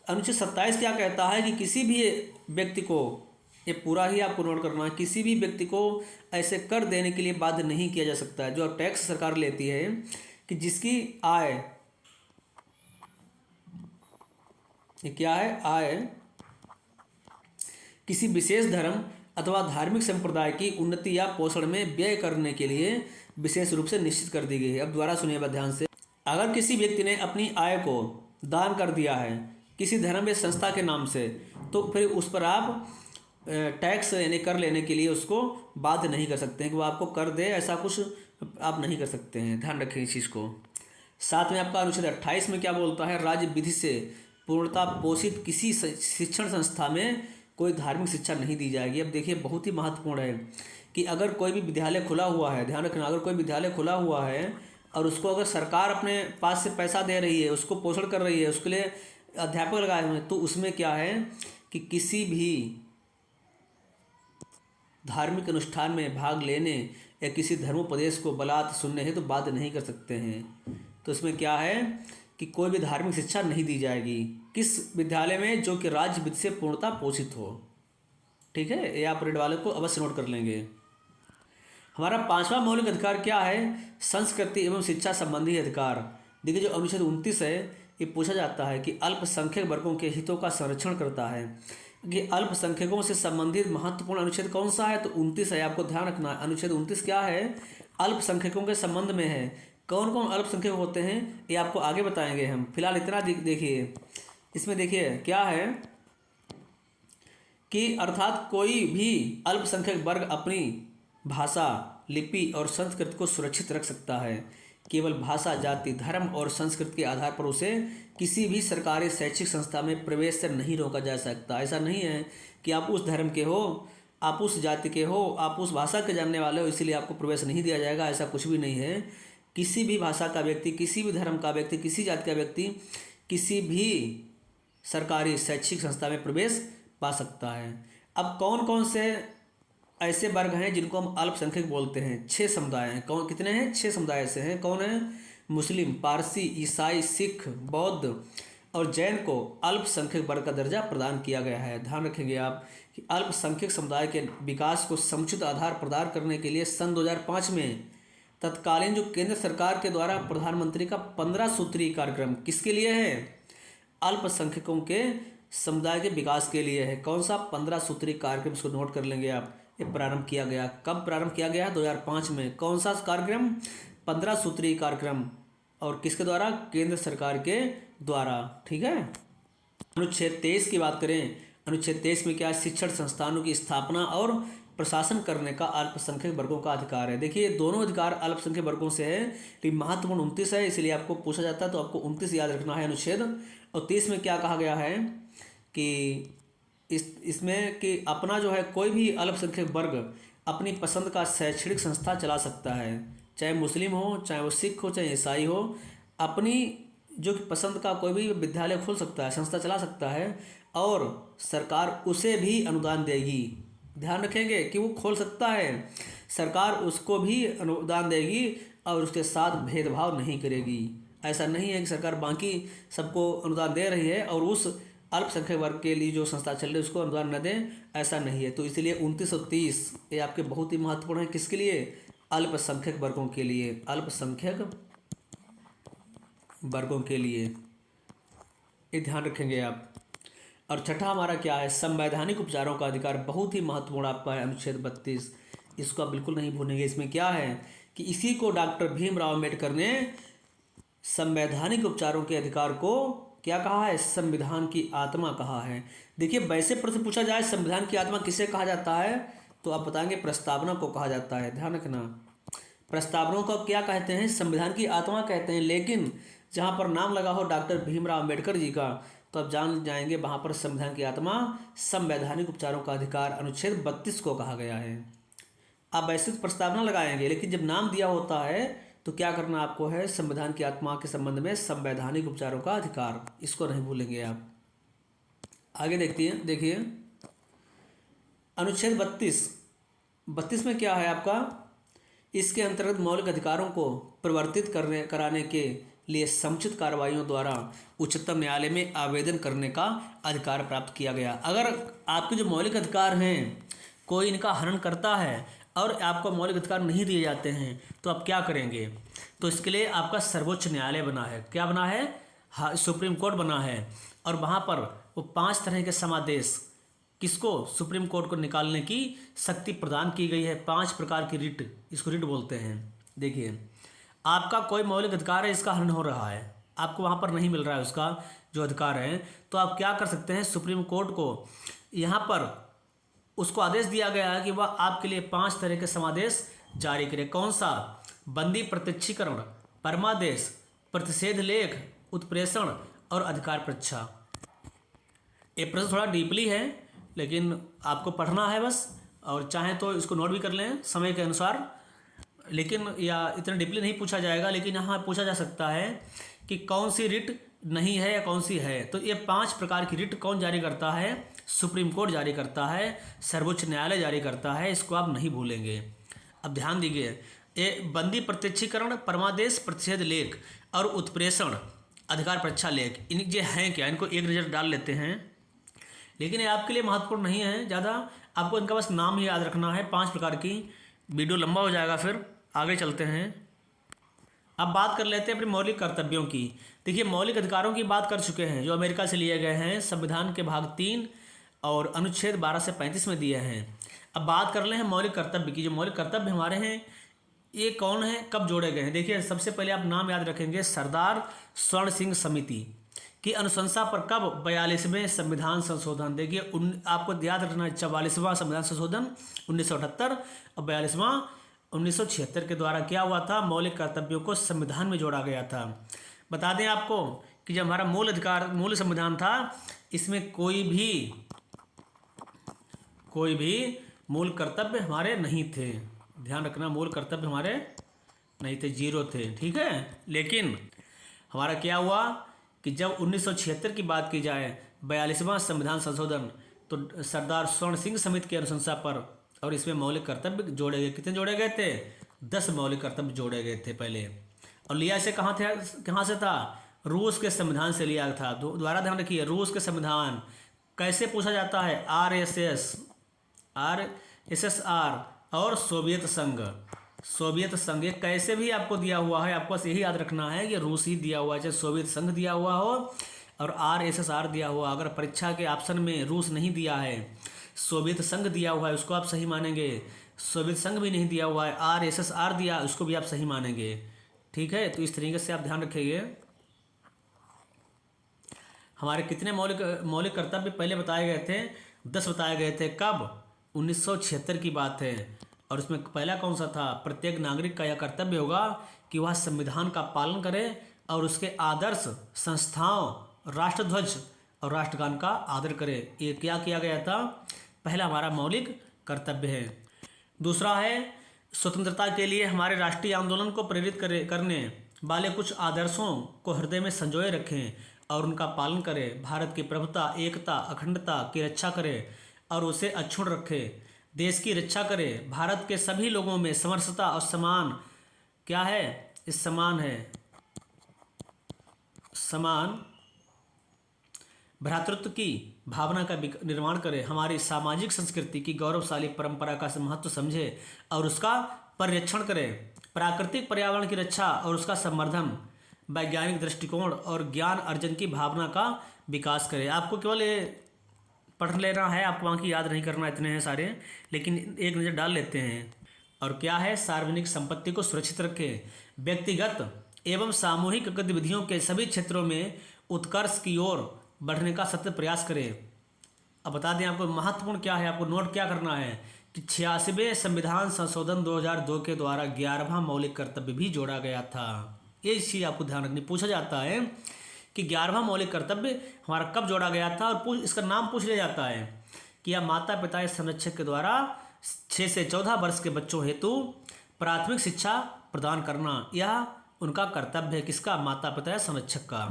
अनुच्छेद 27 क्या कहता है? कि किसी भी व्यक्ति को, ये पूरा ही आपको नोट करना है, किसी भी व्यक्ति को ऐसे कर देने के लिए बाध्य नहीं किया जा सकता है। जो टैक्स सरकार लेती है, कि जिसकी आय, ये क्या है? आय किसी विशेष धर्म अथवा धार्मिक संप्रदाय की उन्नति या पोषण में व्यय करने के लिए विशेष रूप से निश्चित कर दी गई है। अब दोबारा सुनिए ध्यान से। अगर किसी व्यक्ति ने अपनी आय को दान कर दिया है किसी धर्म या संस्था के नाम से, तो फिर उस पर आप टैक्स यानी कर लेने के लिए उसको बाध्य नहीं कर सकते हैं कि वो आपको कर दे, ऐसा कुछ आप नहीं कर सकते हैं। ध्यान रखें इस चीज़ को। साथ में आपका अनुच्छेद 28 में क्या बोलता है? राज्य विधि से पूर्णता पोषित किसी शिक्षण संस्था में कोई धार्मिक शिक्षा नहीं दी जाएगी। अब देखिए बहुत ही महत्वपूर्ण है कि अगर कोई भी विद्यालय खुला हुआ है, ध्यान रखना, अगर कोई विद्यालय खुला हुआ है और उसको अगर सरकार अपने पास से पैसा दे रही है, उसको पोषण कर रही है, उसके लिए अध्यापक लगाए हुए हैं, तो उसमें क्या है कि किसी भी धार्मिक अनुष्ठान में भाग लेने या किसी धर्मोपदेश को बलात् सुनने हैं तो बाध्य नहीं कर सकते हैं। तो इसमें क्या है कि कोई भी धार्मिक शिक्षा नहीं दी जाएगी किस विद्यालय में? जो कि राज्य विधि से पूर्णता पोषित हो। ठीक है, ये आप रेड वाले को अवश्य नोट कर लेंगे। हमारा 5वां मौलिक अधिकार क्या है? संस्कृति एवं शिक्षा संबंधी अधिकार। देखिए जो अनुच्छेद 29 है, ये पूछा जाता है कि अल्पसंख्यक वर्गों के हितों का संरक्षण करता है कि अल्पसंख्यकों से संबंधित महत्वपूर्ण अनुच्छेद कौन सा है? तो 29 है, आपको ध्यान रखना है। अनुच्छेद 29 क्या है? अल्पसंख्यकों के संबंध में है। कौन कौन अल्पसंख्यक होते हैं ये आपको आगे बताएंगे हम। फिलहाल इतना देखिए, इसमें देखिए क्या है कि अर्थात कोई भी अल्पसंख्यक वर्ग अपनी भाषा, लिपि और संस्कृति को सुरक्षित रख सकता है। केवल भाषा, जाति, धर्म और संस्कृति के आधार पर उसे किसी भी सरकारी शैक्षिक संस्था में प्रवेश से नहीं रोका जा सकता। ऐसा नहीं है कि आप उस धर्म के हो, आप उस जाति के हो, आप उस भाषा के जानने वाले हो इसलिए आपको प्रवेश नहीं दिया जाएगा, ऐसा कुछ भी नहीं है। किसी भी भाषा का व्यक्ति, किसी भी धर्म का व्यक्ति, किसी जाति का व्यक्ति किसी भी सरकारी शैक्षिक संस्था में प्रवेश पा सकता है। अब कौन कौन से ऐसे वर्ग हैं जिनको हम अल्पसंख्यक बोलते हैं? 6 समुदाय हैं। कौन कितने हैं? 6 समुदाय ऐसे हैं। कौन है? मुस्लिम, पारसी, ईसाई, सिख, बौद्ध और जैन को अल्पसंख्यक वर्ग का दर्जा प्रदान किया गया है। ध्यान रखेंगे आप कि अल्पसंख्यक समुदाय के विकास को समुचित आधार प्रदान करने के लिए सन 2005 में तत्कालीन जो केंद्र सरकार के द्वारा प्रधानमंत्री का 15 सूत्रीय कार्यक्रम किसके लिए है? अल्पसंख्यकों के समुदाय के विकास के लिए है। कौन सा? 15 सूत्रीय कार्यक्रम, इसको नोट कर लेंगे आप। ये प्रारंभ किया गया, कब प्रारंभ किया गया? 2005 में। कौन सा कार्यक्रम? 15 सूत्रीय कार्यक्रम, और किसके द्वारा? केंद्र सरकार के द्वारा। ठीक है। अनुच्छेद 23 की बात करें, अनुच्छेद 23 में क्या है? शिक्षण संस्थानों की स्थापना और प्रशासन करने का अल्पसंख्यक वर्गों का अधिकार है। देखिए दोनों अधिकार अल्पसंख्यक वर्गों से है, लेकिन महत्वपूर्ण 29 है, इसलिए आपको पूछा जाता है तो आपको 29 याद रखना है अनुच्छेद। और 30 में क्या कहा गया है कि इसमें कि अपना जो है कोई भी अल्पसंख्यक वर्ग अपनी पसंद का शैक्षणिक संस्था चला सकता है, चाहे मुस्लिम हो, चाहे वो सिख हो, चाहे ईसाई हो, अपनी जो कि पसंद का कोई भी विद्यालय खोल सकता है, संस्था चला सकता है, और सरकार उसे भी अनुदान देगी। ध्यान रखेंगे कि वो खोल सकता है, सरकार उसको भी अनुदान देगी और उसके साथ भेदभाव नहीं करेगी। ऐसा नहीं है कि सरकार बाकी सबको अनुदान दे रही है और उस अल्पसंख्यक वर्ग के लिए जो संस्था चल रही है उसको अनुदान न दें, ऐसा नहीं है। तो इसलिए 29 और 30 ये आपके बहुत ही महत्वपूर्ण है। किसके लिए? अल्पसंख्यक वर्गों के लिए, अल्पसंख्यक वर्गों के लिए, ये ध्यान रखेंगे आप। और छठा हमारा क्या है? संवैधानिक उपचारों का अधिकार, बहुत ही महत्वपूर्ण आपका है अनुच्छेद 32, इसको आप बिल्कुल नहीं भूलेंगे। इसमें क्या है कि इसी को डॉक्टर भीमराव अम्बेडकर ने संवैधानिक उपचारों के अधिकार को क्या कहा है? संविधान की आत्मा कहा है। देखिए वैसे प्रश्न पूछा जाए संविधान की आत्मा किसे कहा जाता है तो आप बताएंगे प्रस्तावना को कहा जाता है। ध्यान रखना, प्रस्तावना को क्या कहते हैं? संविधान की आत्मा कहते हैं। लेकिन जहाँ पर नाम लगा हो डॉक्टर भीमराव अम्बेडकर जी का तो आप जान जाएंगे वहाँ पर संविधान की आत्मा संवैधानिक उपचारों का अधिकार अनुच्छेद 32 को कहा गया है। आप वैसे तो प्रस्तावना लगाएंगे, लेकिन जब नाम दिया होता है तो क्या करना आपको है? संविधान की आत्मा के संबंध में संवैधानिक उपचारों का अधिकार, इसको नहीं भूलेंगे आप। आगे देखिए अनुच्छेद 32 में क्या है आपका? इसके अंतर्गत मौलिक अधिकारों को प्रवर्तित कराने के लिए समुचित कार्रवाइयों द्वारा उच्चतम न्यायालय में आवेदन करने का अधिकार प्राप्त किया गया। अगर आपके जो मौलिक अधिकार हैं कोई इनका हनन करता है और आपको मौलिक अधिकार नहीं दिए जाते हैं तो आप क्या करेंगे? तो इसके लिए आपका सर्वोच्च न्यायालय बना है। क्या बना है? हाँ, सुप्रीम कोर्ट बना है। और वहाँ पर वो 5 तरह के समादेश किसको? सुप्रीम कोर्ट को निकालने की शक्ति प्रदान की गई है। 5 प्रकार की रिट, इसको रिट बोलते हैं। देखिए आपका कोई मौलिक अधिकार है, इसका हनन हो रहा है, आपको वहाँ पर नहीं मिल रहा है उसका जो अधिकार है, तो आप क्या कर सकते हैं? सुप्रीम कोर्ट को यहाँ पर उसको आदेश दिया गया है कि वह आपके लिए 5 तरह के समादेश जारी करे। कौन सा? बंदी प्रत्यक्षीकरण, परमादेश, प्रतिषेध लेख, उत्प्रेषण और अधिकार परीक्षा। ये प्रश्न थोड़ा डीपली है लेकिन आपको पढ़ना है बस, और चाहें तो इसको नोट भी कर लें समय के अनुसार, लेकिन या इतना डीपली नहीं पूछा जाएगा। लेकिन यहाँ पूछा जा सकता है कि कौन सी रिट नहीं है या कौन सी है। तो ये 5 प्रकार की रिट कौन जारी करता है? सुप्रीम कोर्ट जारी करता है, सर्वोच्च न्यायालय जारी करता है, इसको आप नहीं भूलेंगे। अब ध्यान दीजिए, ये बंदी प्रत्यक्षीकरण, परमादेश, प्रतिषेध लेख और उत्प्रेषण, अधिकार परीक्षा लेख, इन ये हैं क्या? इनको एक नज़र डाल लेते हैं, लेकिन ये आपके लिए महत्वपूर्ण नहीं है ज़्यादा, आपको इनका बस नाम ही याद रखना है। 5 प्रकार की। वीडियो लंबा हो जाएगा, फिर आगे चलते हैं। अब बात कर लेते हैं अपने मौलिक कर्तव्यों की। देखिए मौलिक अधिकारों की बात कर चुके हैं जो अमेरिका से लिए गए हैं, संविधान के भाग 3 और अनुच्छेद 12 से 35 में दिए हैं। अब बात कर ले हैं मौलिक कर्तव्य की। जो मौलिक कर्तव्य हमारे हैं ये कौन है, कब जोड़े गए हैं? देखिए सबसे पहले आप नाम याद रखेंगे, सरदार स्वर्ण सिंह समिति की अनुशंसा पर कब? 42वें संविधान संशोधन। देखिए आपको याद रखना है 44वां संविधान संशोधन 1978 और 42वां 1976 के द्वारा क्या हुआ था, मौलिक कर्तव्यों को संविधान में जोड़ा गया था। बता दें आपको कि जब हमारा मूल संविधान था, इसमें कोई भी मूल कर्तव्य हमारे नहीं थे। ध्यान रखना, मूल कर्तव्य हमारे नहीं थे, 0 थे, ठीक है। लेकिन हमारा क्या हुआ कि जब 1976 की बात की जाए, 42वां संविधान संशोधन, तो सरदार स्वर्ण सिंह समिति की अनुशंसा पर और इसमें मौलिक कर्तव्य जोड़े गए। कितने जोड़े गए थे? 10 मौलिक कर्तव्य जोड़े गए थे पहले। और लिया इसे कहाँ से था? रूस के संविधान से लिया था। दोबारा ध्यान रखिए, रूस के संविधान। कैसे पूछा जाता है? RSS और सोवियत संघ, ये कैसे भी आपको दिया हुआ है, आपको बस यही याद रखना है कि रूस ही दिया हुआ है, चाहे सोवियत संघ दिया हुआ हो और RSS दिया हुआ। अगर परीक्षा के ऑप्शन में रूस नहीं दिया है, सोवियत संघ दिया हुआ है, उसको आप सही मानेंगे। सोवियत संघ भी नहीं दिया हुआ है, RSS दिया, उसको भी आप सही मानेंगे, ठीक है। तो इस तरीके से आप ध्यान रखिए। हमारे कितने मौलिक कर्तव्य पहले बताए गए थे? 10 बताए गए थे। कब? 1976 की बात है। और उसमें पहला कौन सा था? प्रत्येक नागरिक का यह कर्तव्य होगा कि वह संविधान का पालन करे और उसके आदर्श संस्थाओं, राष्ट्रध्वज और राष्ट्रगान का आदर करे। ये क्या किया गया था? पहला हमारा मौलिक कर्तव्य है। दूसरा है, स्वतंत्रता के लिए हमारे राष्ट्रीय आंदोलन को प्रेरित करने वाले कुछ आदर्शों को हृदय में संजोए रखें और उनका पालन करें। भारत की प्रभुता, एकता, अखंडता की रक्षा करें और उसे अक्षुण्ण रखें। देश की रक्षा करें। भारत के सभी लोगों में समरसता और समान क्या है? इस समान है, समान भ्रातृत्व की भावना का निर्माण करें। हमारी सामाजिक संस्कृति की गौरवशाली परंपरा का महत्व समझे और उसका परिरक्षण करें। प्राकृतिक पर्यावरण की रक्षा और उसका संवर्धन, वैज्ञानिक दृष्टिकोण और ज्ञान अर्जन की भावना का विकास करें। आपको केवल ये पढ़ लेना है, आपको वहाँ की याद नहीं करना, इतने हैं सारे, लेकिन एक नज़र डाल लेते हैं। और क्या है? सार्वजनिक संपत्ति को सुरक्षित रखें। व्यक्तिगत एवं सामूहिक गतिविधियों के सभी क्षेत्रों में उत्कर्ष की ओर बढ़ने का सतत प्रयास करें। अब बता दें आपको महत्वपूर्ण क्या है, आपको नोट क्या करना है कि 86वें संविधान संशोधन 2002 के द्वारा 11वां मौलिक कर्तव्य भी जोड़ा गया था। ये चीज़ आपको ध्यान रखनी। पूछा जाता है कि 11वां मौलिक कर्तव्य हमारा कब जोड़ा गया था, और इसका नाम पूछ लिया जाता है कि यह माता पिता या संरक्षक के द्वारा 6 से 14 वर्ष के बच्चों हेतु प्राथमिक शिक्षा प्रदान करना, यह उनका कर्तव्य है। किसका? माता पिता या संरक्षक का।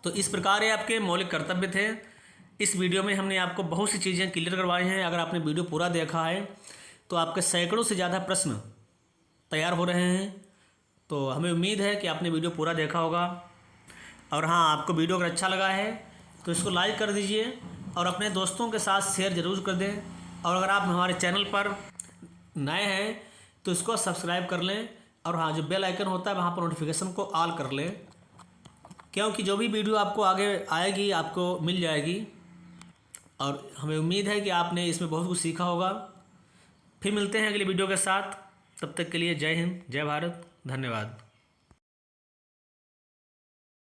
तो इस प्रकार ये आपके मौलिक कर्तव्य थे। इस वीडियो में हमने आपको बहुत सी चीज़ें क्लियर करवाई हैं। अगर आपने वीडियो पूरा देखा है तो आपके सैकड़ों से ज़्यादा प्रश्न तैयार हो रहे हैं। तो हमें उम्मीद है कि आपने वीडियो पूरा देखा होगा। और हाँ, आपको वीडियो अगर अच्छा लगा है तो इसको लाइक कर दीजिए और अपने दोस्तों के साथ शेयर ज़रूर कर दें। और अगर आप हमारे चैनल पर नए हैं तो इसको सब्सक्राइब कर लें। और हाँ, जो बेल आइकन होता है वहाँ पर नोटिफिकेशन को ऑल कर लें, क्योंकि जो भी वीडियो आपको आगे आएगी आपको मिल जाएगी। और हमें उम्मीद है कि आपने इसमें बहुत कुछ सीखा होगा। फिर मिलते हैं अगली वीडियो के साथ। तब तक के लिए जय हिंद, जय भारत, धन्यवाद।